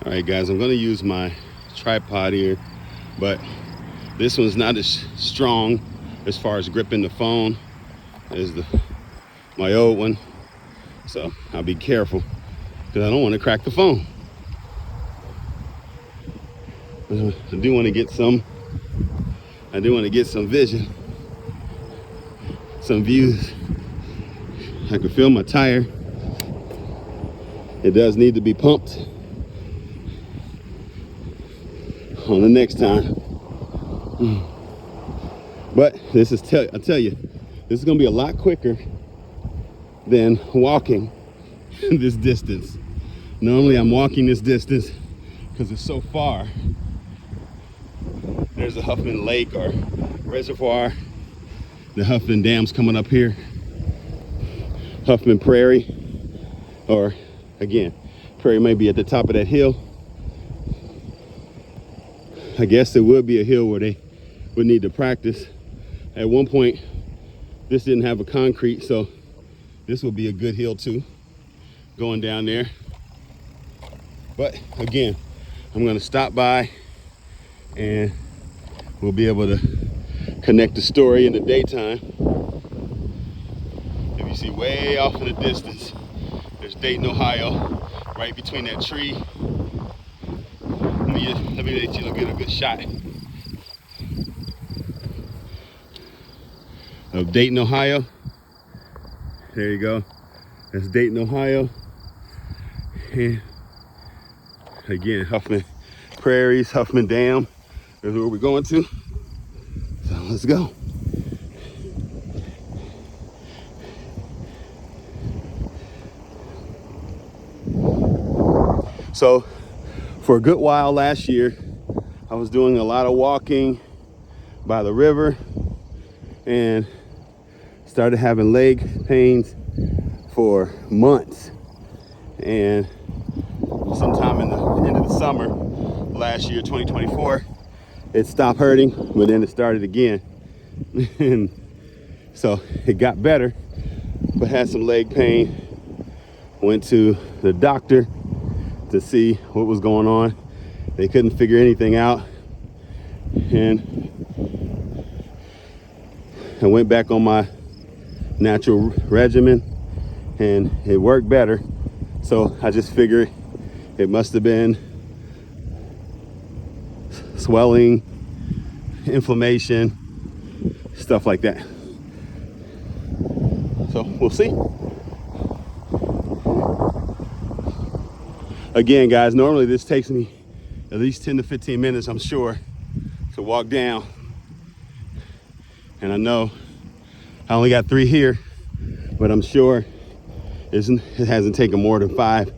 All right, guys, I'm gonna use my tripod here, but this one's not as strong as far as gripping the phone as my old one. So I'll be careful because I don't want to crack the phone. I do want to get some vision, some views. I can feel my tire. It does need to be pumped on the next time. But this is, I tell you, this is gonna be a lot quicker than walking this distance. Normally I'm walking this distance because it's so far. There's a Huffman Lake or reservoir. The Huffman Dam's coming up here. Huffman Prairie, or again, Prairie may be at the top of that hill. I guess there would be a hill where they would need to practice. At one point, this didn't have a concrete, so this will be a good hill too, going down there. But again, I'm gonna stop by and we'll be able to connect the story in the daytime. If you see way off in the distance, there's Dayton, Ohio, right between that tree. Let me let you get a good shot of Dayton, Ohio. There you go. That's Dayton, Ohio. And again, Huffman Prairies, Huffman Dam is where we're going to. So let's go. So for a good while last year, I was doing a lot of walking by the river and started having leg pains for months. And sometime in the end of the summer last year, 2024, it stopped hurting, but then it started again. And so it got better, but had some leg pain. Went to the doctor to see what was going on. They couldn't figure anything out. And I went back on my natural regimen and it worked better. So I just figured it must have been swelling, inflammation, stuff like that. So we'll see. Again, guys, normally this takes me at least 10 to 15 minutes, I'm sure, to walk down. And I know I only got 3 here, but I'm sure it hasn't taken more than 5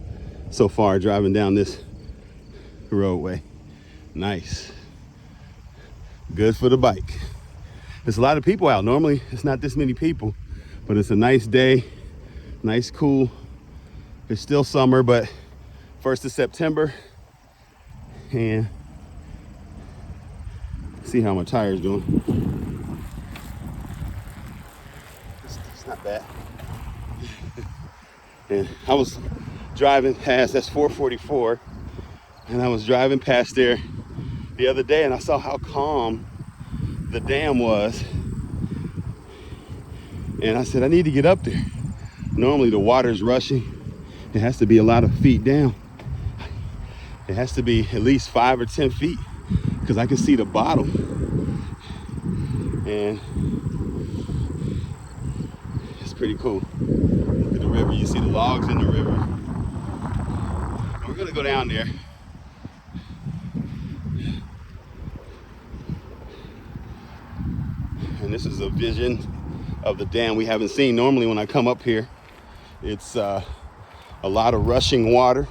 so far driving down this roadway. Nice. Good for the bike. There's a lot of people out. Normally it's not this many people, but it's a nice day, nice, cool. It's still summer, but 1st of September, and see how my tire's doing. It's not bad. And I was driving past, that's 444, and I was driving past there the other day and I saw how calm the dam was. And I said, I need to get up there. Normally the water's rushing. It has to be a lot of feet down. It has to be at least 5 or 10 feet because I can see the bottom. And it's pretty cool. Look at the river. You see the logs in the river. And we're gonna go down there. And this is a vision of the dam we haven't seen. Normally when I come up here, it's a lot of rushing water.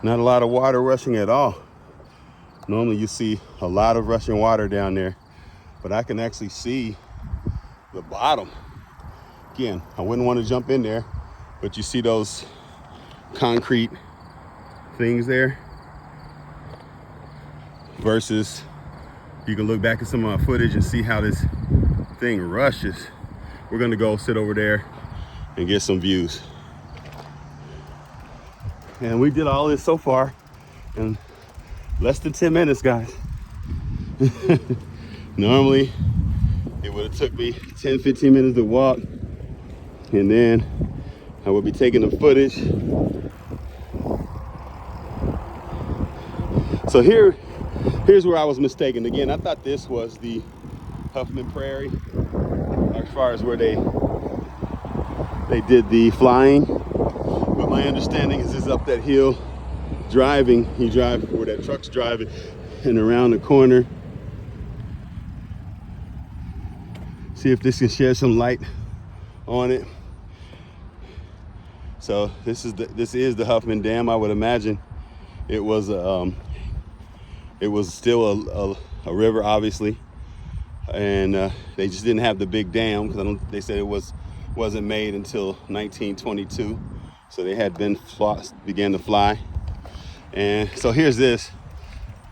Not a lot of water rushing at all. Normally you see a lot of rushing water down there, but I can actually see the bottom. Again, I wouldn't want to jump in there, but you see those concrete things there versus you can look back at some of my footage and see how this thing rushes. We're gonna go sit over there and get some views. And we did all this so far in less than 10 minutes, guys. Normally, it would have took me 10, 15 minutes to walk. And then I would be taking the footage. So here's where I was mistaken. Again, I thought this was the Huffman Prairie, as far as where they did the flying. But my understanding is it's up that hill driving. You drive where that truck's driving and around the corner. See if this can shed some light on it. So this is the Huffman Dam. I would imagine it was still a river, obviously, and they just didn't have the big dam because they said it wasn't made until 1922. So they had began to fly. And so here's this.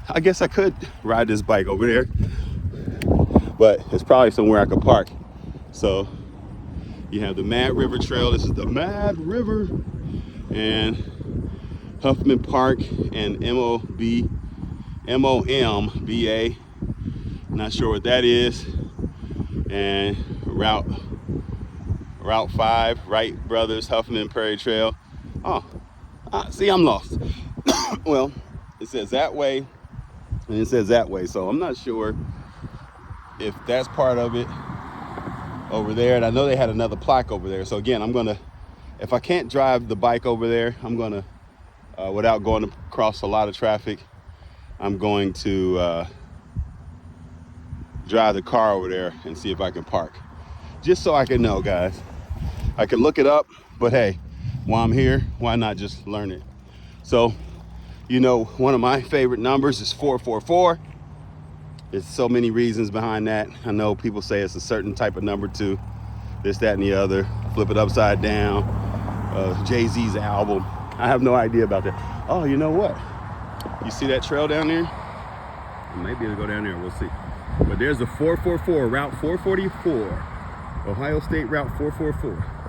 I guess I could ride this bike over there, but it's probably somewhere I could park. So you have the Mad River Trail. This is the Mad River, and Huffman Park and MOMBA. Not sure what that is. And Route 5, Wright Brothers Huffman Prairie Trail. See, I'm lost. Well, it says that way, and it says that way. So I'm not sure if that's part of it over there. And I know they had another plaque over there. So again, if I can't drive the bike over there, I'm gonna, without going across a lot of traffic, I'm going to drive the car over there and see if I can park. Just so I can know, guys. I can look it up, but hey, while I'm here, why not just learn it? So, you know, one of my favorite numbers is 444. There's so many reasons behind that. I know people say it's a certain type of number too. This, that, and the other. Flip it upside down. Jay-Z's album. I have no idea about that. Oh, you know what? You see that trail down there? Maybe it'll go down there, we'll see. But there's a 444, Route 444. Ohio State Route 444.